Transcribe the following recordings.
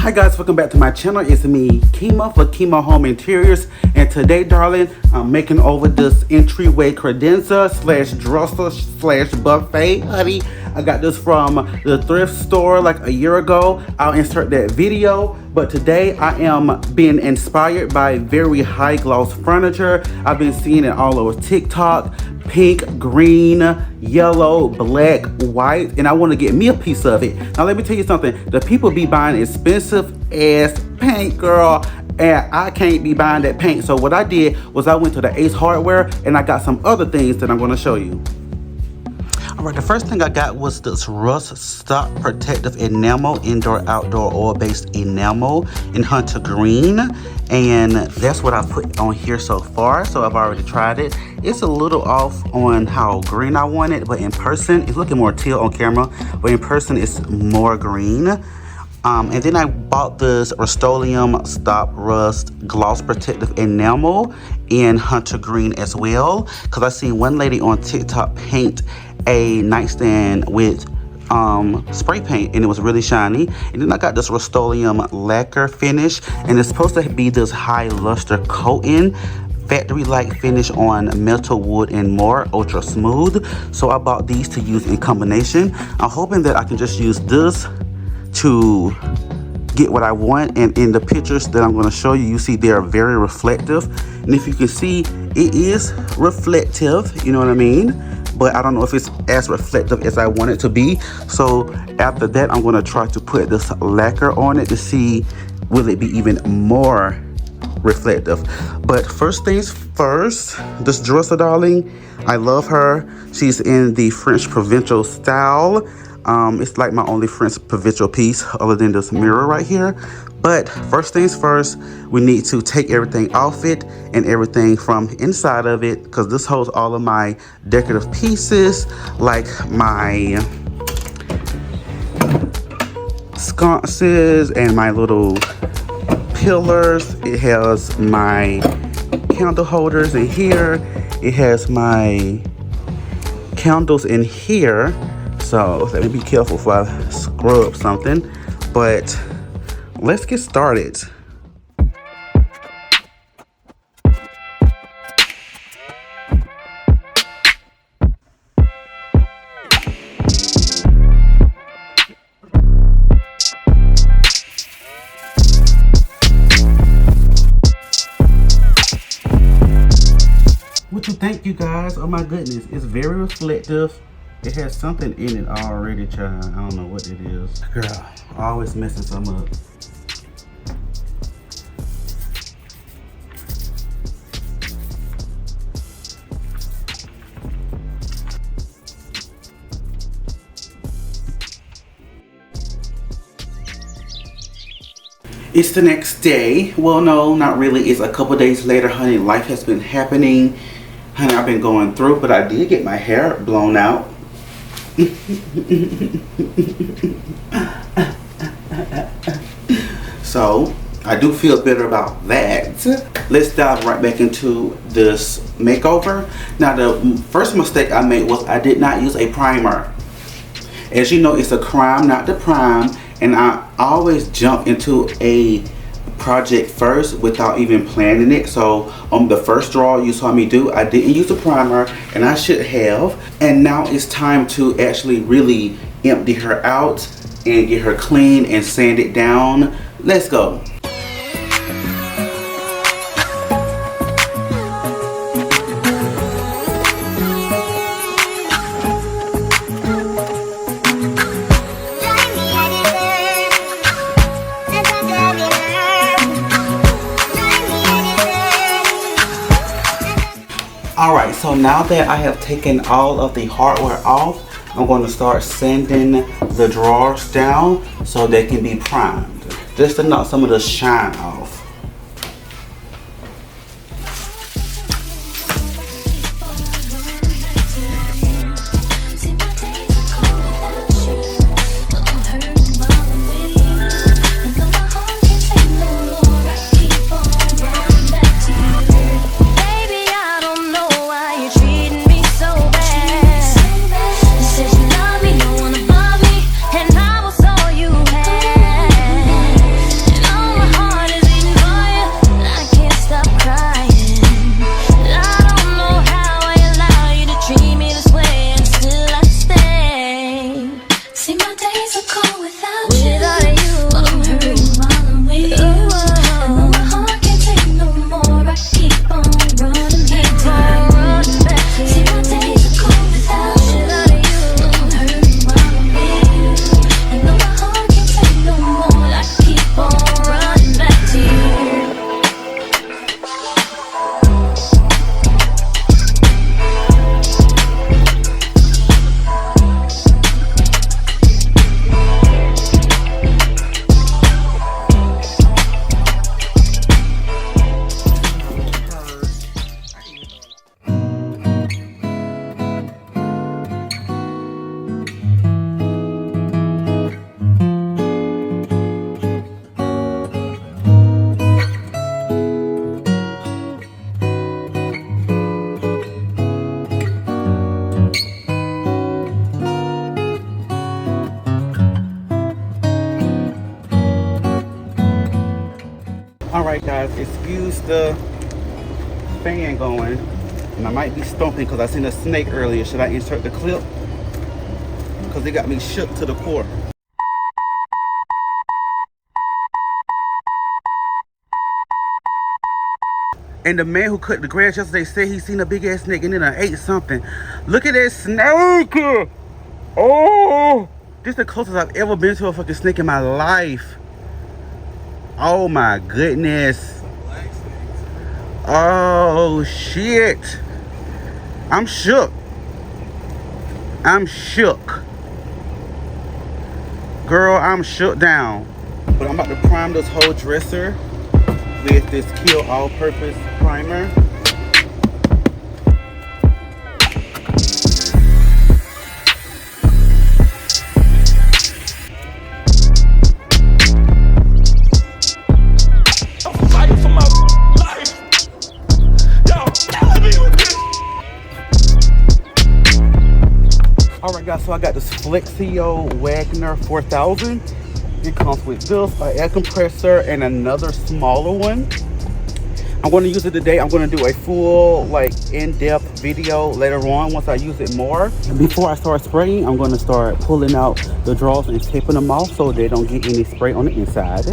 Hi guys, welcome back to my channel. It's me, Keema, for Keema Home Interiors, and today, darling, I'm making over this entryway credenza slash dresser slash buffet, honey. I got this from the thrift store like a year ago. I'll insert that video, but today I am being inspired by very high gloss furniture. I've been seeing it all over TikTok. Pink, green, yellow, black, white, and I want to get me a piece of it. Now let me tell you something, the people be buying expensive ass paint, girl, and I can't be buying that paint. So what I did was I went to the Ace Hardware and I got some other things that I'm going to show you. Alright, the first thing I got was this Rust Stop Protective Enamel Indoor Outdoor Oil-Based Enamel in Hunter Green. And that's what I put on here so far. So I've already tried it. It's a little off on how green I want it, but in person, it's looking more teal on camera, but in person, it's more green. And then I bought this Rust-Oleum Stop Rust Gloss Protective Enamel in Hunter Green as well, because I seen one lady on TikTok paint a nightstand with spray paint and it was really shiny. And then I got this Rust-Oleum lacquer finish, and it's supposed to be this high luster coating, factory like finish on metal, wood, and more, ultra smooth. So I bought these to use in combination. I'm hoping that I can just use this to get what I want. And in the pictures that I'm going to show you, you see they are very reflective, and if you can see, it is reflective, you know what I mean, but I don't know if it's as reflective as I want it to be. So after that, I'm going to try to put this lacquer on it to see will it be even more reflective. But first things first, this dresser, darling, I love her. She's in the French Provincial style. It's like my only French Provincial piece other than this mirror right here. But first things first, we need to take everything off it and everything from inside of it, because this holds all of my decorative pieces, like my sconces and my little pillars. It has my candle holders in here. It has my candles in here. So let me be careful if I scrub something, but let's get started. What you think, you guys? Oh my goodness, it's very reflective. It has something in it already, child. I don't know what it is. Girl, always messing something up. It's the next day. Well, no, not really. It's a couple days later, honey. Life has been happening. Honey, I've been going through, but I did get my hair blown out. So I do feel better about that. Let's dive right back into this makeover. Now, the first mistake I made was I did not use a primer. As you know, it's a crime not to prime, and I always jump into a project first without even planning it. So on the first draw you saw me do, I didn't use a primer, and I should have. And now it's time to actually really empty her out and get her clean and sand it down. Let's go. Alright, so now that I have taken all of the hardware off, I'm going to start sanding the drawers down so they can be primed, just to knock some of the shine off. Alright guys, excuse the fan going. And I might be stomping because I seen a snake earlier. Should I insert the clip? Because it got me shook to the core. And the man who cut the grass yesterday said he seen a big ass snake and then I ate something. Look at that snake! Oh! This is the closest I've ever been to a fucking snake in my life. Oh my goodness. Oh shit. I'm shook. I'm shook. Girl, I'm shook down. But I'm about to prime this whole dresser with this Kill All-Purpose Primer. Alright guys, so I got this Flexio Wagner 4000. It comes with this, an air compressor, and another smaller one. I'm going to use it today. I'm going to do a full, like, in-depth video later on once I use it more. And before I start spraying, I'm going to start pulling out the drawers and taping them off so they don't get any spray on the inside.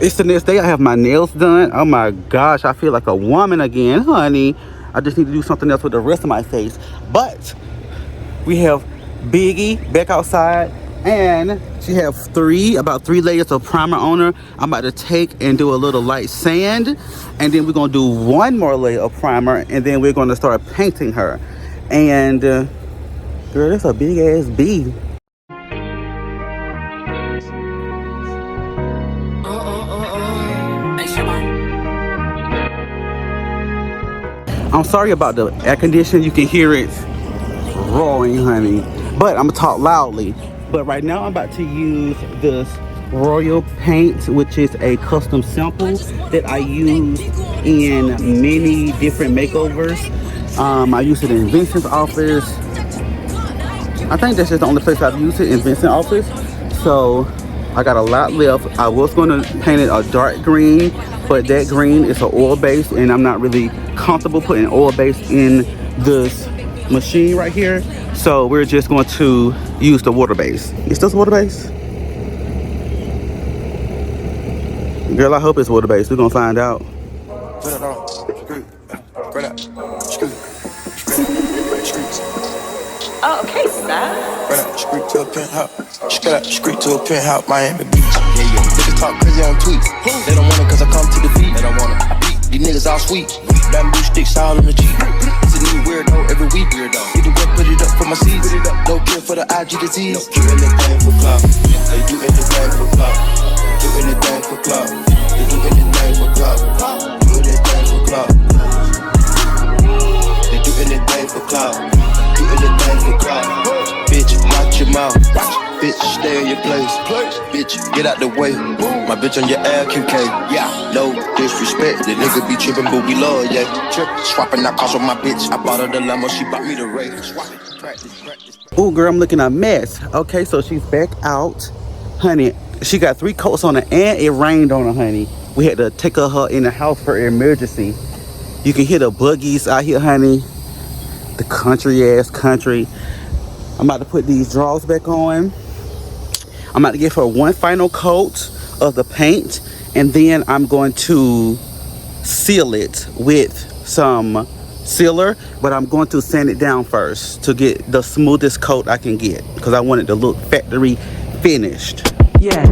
It's the next day. I have my nails done. Oh my gosh, I feel like a woman again, honey. I just need to do something else with the rest of my face. But we have Biggie back outside, and she have about three layers of primer on her. I'm about to take and do a little light sand, and then we're gonna do one more layer of primer, and then we're gonna start painting her. And girl, that's a big ass bee. I'm sorry about the air conditioning. You can hear it roaring, honey. But I'm gonna talk loudly. But right now I'm about to use this Royal Paint, which is a custom sample that I use in many different makeovers. I use it in Vincent's office. I think that's just the only place I've used it, in Vincent's office. So I got a lot left. I was gonna paint it a dark green, but that green is an oil base, and I'm not really comfortable putting oil base in this machine right here. So we're just going to use the water base. Is this water base? Girl, I hope it's water base. We're gonna find out. Oh, okay, sir. Street to a penthouse. Street to a penthouse, Miami Beach. Yeah. Niggas talk crazy on tweets. They don't want it cause I come to the beat. They don't want it. I beat these niggas all sweet. Bamboo sticks all on the cheek. It's a new weirdo every week. Get the work, put it up for my seeds. No care for the IG disease. Do anything for clout. They do anything for clout. Do anything for clout. They do anything for clout. Do anything for clout. They do anything for clout. Do anything for clout. Bitch, watch your mouth. Bitch, stay in your place. Bitch, get out the way. My bitch on your LQK. Yeah, no disrespect. The nigga be trippin', but we love, yeah. Swapping that cost on my bitch. I bought her the Lambo, she bought me the Ray. Swap it, practice. Oh, girl, I'm looking a mess. Okay, so she's back out. Honey, she got 3 coats on her, and it rained on her, honey. We had to take her in the house for emergency. You can hear the buggies out here, honey. The country. I'm about to put these drawers back on. I'm about to give her one final coat of the paint, and then I'm going to seal it with some sealer, but I'm going to sand it down first to get the smoothest coat I can get because I want it to look factory finished. Yeah.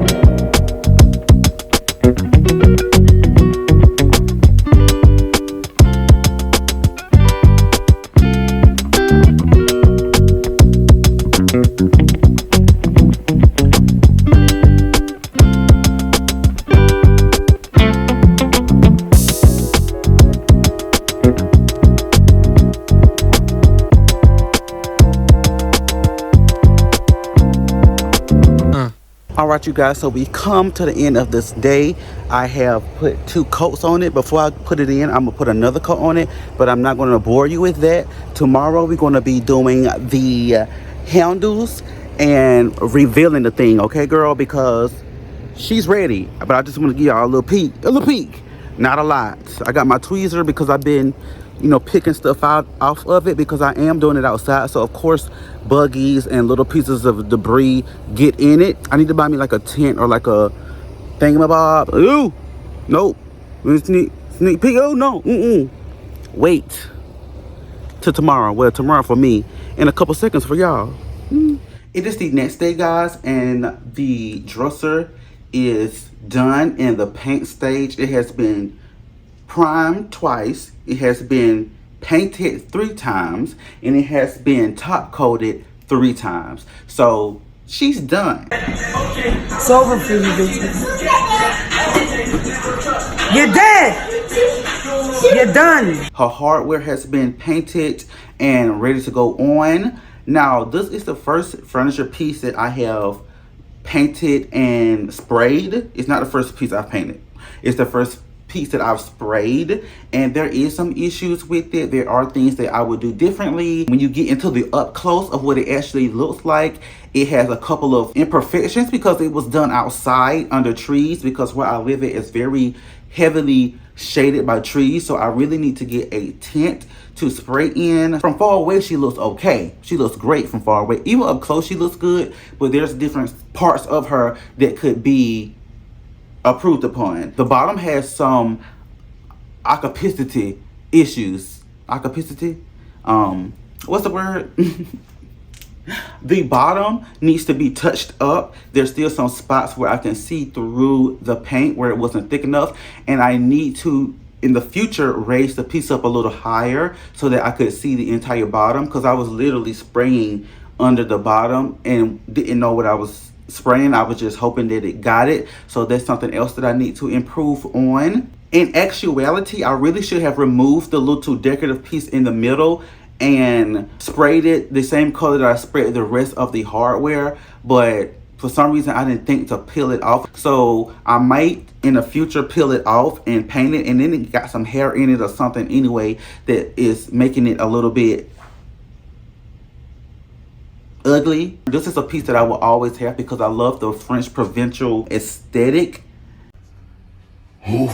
Alright, you guys, so we come to the end of this day. I have put 2 coats on it. Before I put it in, I'm gonna put another coat on it, but I'm not gonna bore you with that. Tomorrow we're gonna be doing the handles and revealing the thing, okay, girl? Because she's ready, but I just want to give y'all a little peek, not a lot. I got my tweezer because I've been, you know, picking stuff out off of it because I am doing it outside. So of course, buggies and little pieces of debris get in it. I need to buy me like a tent or like a thingamabob. Ooh, nope. Sneak peek. Oh no. Wait till tomorrow. Well, tomorrow for me, in a couple seconds for y'all. It is the next day, guys, and the dresser is done in the paint stage. It has been primed twice, it has been painted 3 times, and it has been top coated 3 times. So she's done. It's over for you, bitches. You're dead. You're done. Her hardware has been painted and ready to go on. Now, this is the first furniture piece that I have painted and sprayed. It's not the first piece I've painted. It's the first piece that I've sprayed, and there is some issues with it. There are things that I would do differently. When you get into the up close of what it actually looks like, it has a couple of imperfections because it was done outside under trees, because where I live at is very heavily shaded by trees. So I really need to get a tent to spray in. From far away, she looks okay. She looks great from far away. Even up close, she looks good, but there's different parts of her that could be improved upon. The bottom has some opacity issues. Opacity? What's the word? The bottom needs to be touched up. There's still some spots where I can see through the paint where it wasn't thick enough, and I need to, in the future, raise the piece up a little higher so that I could see the entire bottom, because I was literally spraying under the bottom and didn't know what I was spraying. I was just hoping that it got it. So that's something else that I need to improve on. In actuality, I really should have removed the little decorative piece in the middle and sprayed it the same color that I sprayed the rest of the hardware, but for some reason I didn't think to peel it off. So I might in the future peel it off and paint it, and then it got some hair in it or something anyway that is making it a little bit ugly. This is a piece that I will always have because I love the French Provincial aesthetic. Ooh.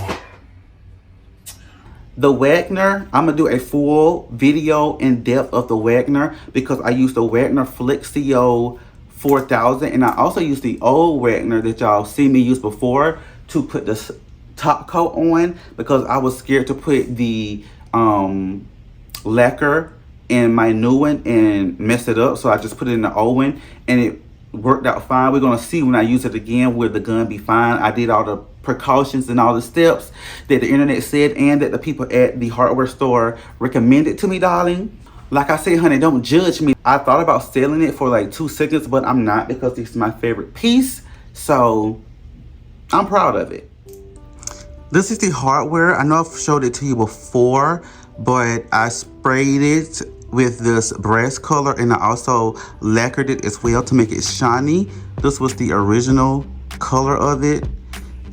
The Wagner, I'm gonna do a full video in depth of the Wagner because I use the Wagner Flexio 4000, and I also use the old Wagner that y'all see me use before to put this top coat on, because I was scared to put the lacquer in my new one and mess it up. So I just put it in the old one and it worked out fine. We're gonna see when I use it again will the gun be fine. I did all the precautions and all the steps that the internet said and that the people at the hardware store recommended to me, darling. Like I said, honey, don't judge me. I thought about selling it for like 2 seconds, but I'm not, because this is my favorite piece. So I'm proud of it. This is the hardware. I know I've showed it to you before, but I sprayed it with this brass color and I also lacquered it as well to make it shiny. This was the original color of it.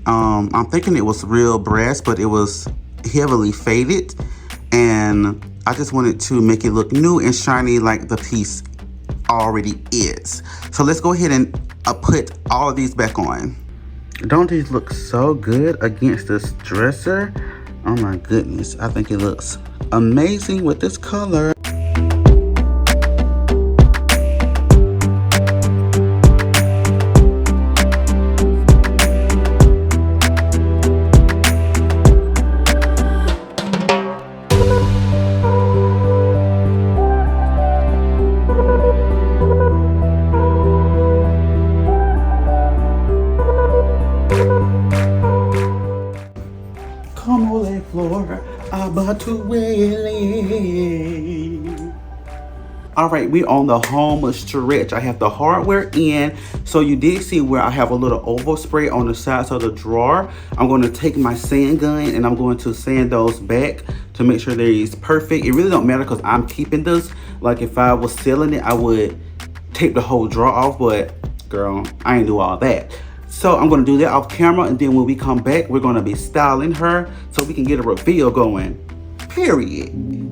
I'm thinking it was real brass, but it was heavily faded, and I just wanted to make it look new and shiny like the piece already is. So let's go ahead and put all of these back on. Don't these look so good against this dresser? Oh my goodness, I think it looks amazing with this color. Alright, we on the home stretch. I have the hardware in. So you did see where I have a little oval spray on the sides of the drawer. I'm going to take my sand gun and I'm going to sand those back to make sure they're perfect. It really don't matter because I'm keeping this. Like if I was selling it, I would tape the whole drawer off, but girl, I ain't do all that. So I'm gonna do that off camera, and then when we come back, we're gonna be styling her so we can get a reveal going. Period.